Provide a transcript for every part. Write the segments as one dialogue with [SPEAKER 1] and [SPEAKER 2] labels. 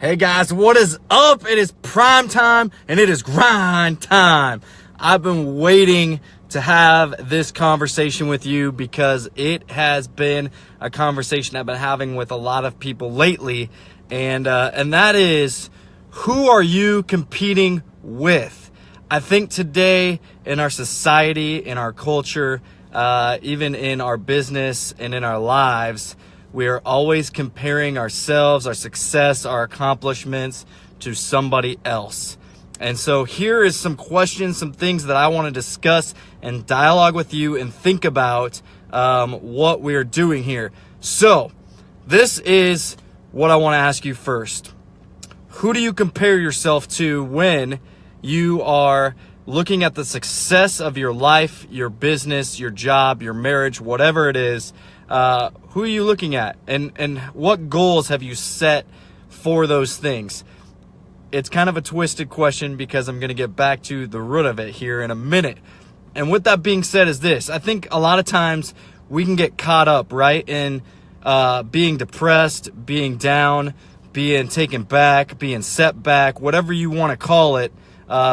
[SPEAKER 1] Hey guys, what is up? It is prime time and it is grind time. I've been waiting to have this conversation with you because it has been a conversation I've been having with a lot of people lately, and that is, who are you competing with? I think today in our society, in our culture, even in our business and in our lives, we are always comparing ourselves, our success, our accomplishments to somebody else. And so here is some questions, some things that I want to discuss and dialogue with you and think about what we are doing here. So this is what I want to ask you first. Who do you compare yourself to when you are looking at the success of your life, your business, your job, your marriage, whatever it is? Who are you looking at, and what goals have you set for those things? It's kind of a twisted question because I'm going to get back to the root of it here in a minute. And with that being said is this: I think a lot of times we can get caught up, right, in being depressed, being down, being taken back, being set back, whatever you want to call it,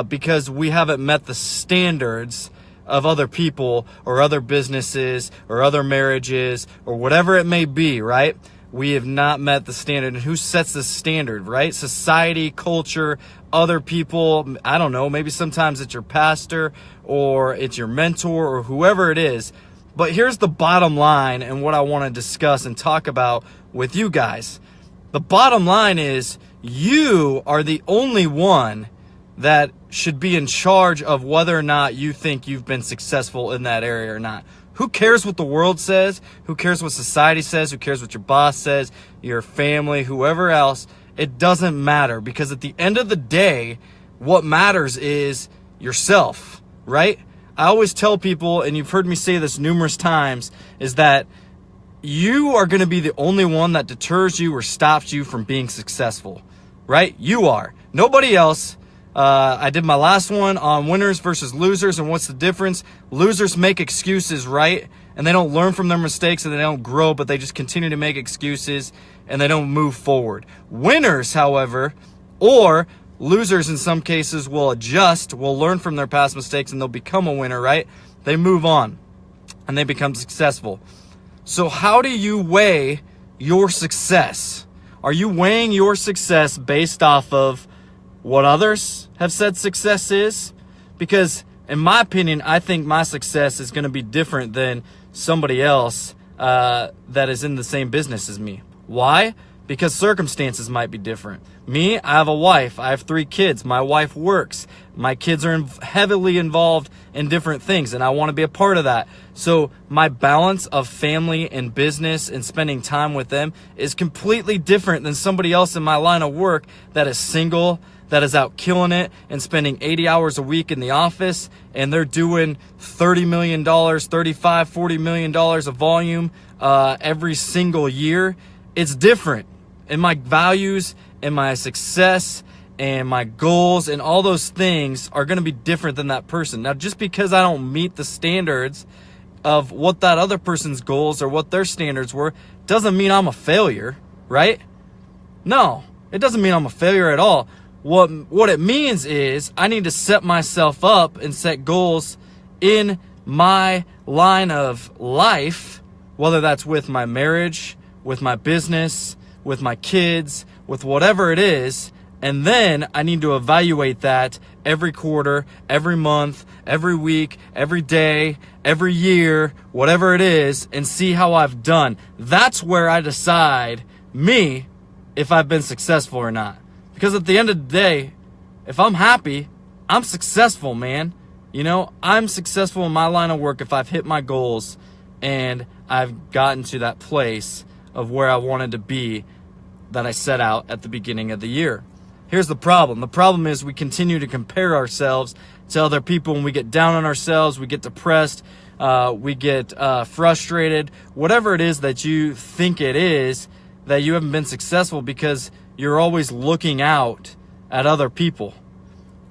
[SPEAKER 1] because we haven't met the standards of other people or other businesses or other marriages or whatever it may be, right? We have not met the standard. And who sets the standard, right? Society, culture, other people. I don't know, maybe sometimes it's your pastor or it's your mentor or whoever it is. But here's the bottom line and what I want to discuss and talk about with you guys. The bottom line is you are the only one that should be in charge of whether or not you think you've been successful in that area or not. Who cares what the world says? Who cares what society says? Who cares what your boss says, your family, whoever else? It doesn't matter, because at the end of the day, what matters is yourself, right? I always tell people, and you've heard me say this numerous times, is that you are going to be the only one that deters you or stops you from being successful, right? You are. Nobody else. I did my last one on winners versus losers, and what's the difference? Losers make excuses, right? And they don't learn from their mistakes, and they don't grow, but they just continue to make excuses, and they don't move forward. Winners, however, or losers in some cases, will adjust, will learn from their past mistakes, and they'll become a winner, right? They move on, and they become successful. So how do you weigh your success? Are you weighing your success based off of what others have said success is? Because in my opinion, I think my success is going to be different than somebody else that is in the same business as me. Why? Because circumstances might be different. Me, I have a wife. I have 3 kids. My wife works. My kids are heavily involved in different things, and I want to be a part of that. So my balance of family and business and spending time with them is completely different than somebody else in my line of work that is single, that is out killing it and spending 80 hours a week in the office, and they're doing $30 million, $35, $40 million of volume every single year. It's different. And my values and my success and my goals and all those things are going to be different than that person. Now, just because I don't meet the standards of what that other person's goals or what their standards were, doesn't mean I'm a failure, right? No, it doesn't mean I'm a failure at all. What it means is I need to set myself up and set goals in my line of life, whether that's with my marriage, with my business, with my kids, with whatever it is. And then I need to evaluate that every quarter, every month, every week, every day, every year, whatever it is, and see how I've done. That's where I decide, me, if I've been successful or not. Because at the end of the day, if I'm happy, I'm successful, man. You know, I'm successful in my line of work if I've hit my goals and I've gotten to that place of where I wanted to be that I set out at the beginning of the year. Here's the problem. The problem is we continue to compare ourselves to other people, and we get down on ourselves, we get depressed, we get frustrated, whatever it is that you think it is that you haven't been successful, because you're always looking out at other people.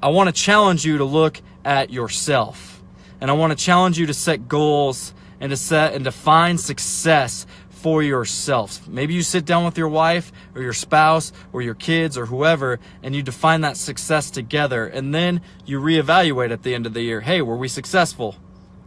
[SPEAKER 1] I want to challenge you to look at yourself. And I want to challenge you to set goals and to set and define success for yourself. Maybe you sit down with your wife or your spouse or your kids or whoever, and you define that success together. And then you reevaluate at the end of the year. Hey, were we successful?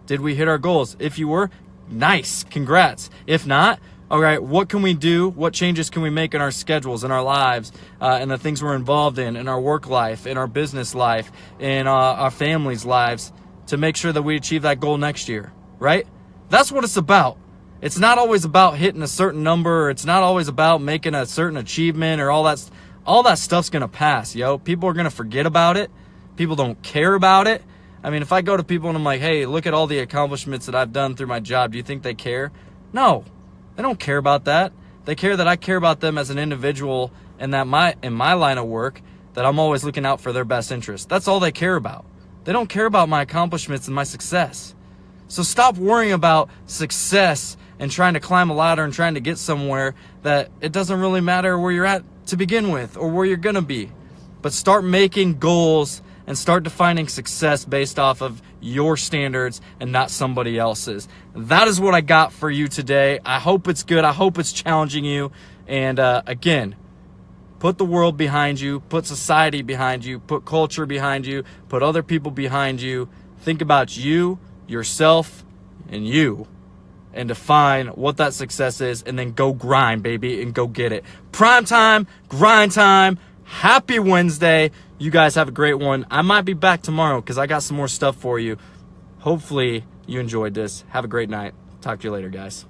[SPEAKER 1] Did we hit our goals? If you were, nice, congrats. If not, all right, what can we do? What changes can we make in our schedules, in our lives, and the things we're involved in our work life, in our business life, in our family's lives to make sure that we achieve that goal next year, right? That's what it's about. It's not always about hitting a certain number, or it's not always about making a certain achievement, or all that stuff's going to pass, yo. People are going to forget about it. People don't care about it. I mean, if I go to people and I'm like, hey, look at all the accomplishments that I've done through my job, do you think they care? No, they don't care about that. They care that I care about them as an individual, and that in my line of work, that I'm always looking out for their best interest. That's all they care about. They don't care about my accomplishments and my success. So stop worrying about success and trying to climb a ladder and trying to get somewhere that it doesn't really matter where you're at to begin with or where you're going to be. But start making goals and start defining success based off of your standards and not somebody else's. That is what I got for you today. I hope it's good. I hope it's challenging you. And again, put the world behind you, put society behind you, put culture behind you, put other people behind you. Think about you, yourself, and you, and define what that success is, and then go grind, baby, and go get it. Prime time, grind time. Happy Wednesday. You guys have a great one. I might be back tomorrow because I got some more stuff for you. Hopefully you enjoyed this. Have a great night. Talk to you later, guys.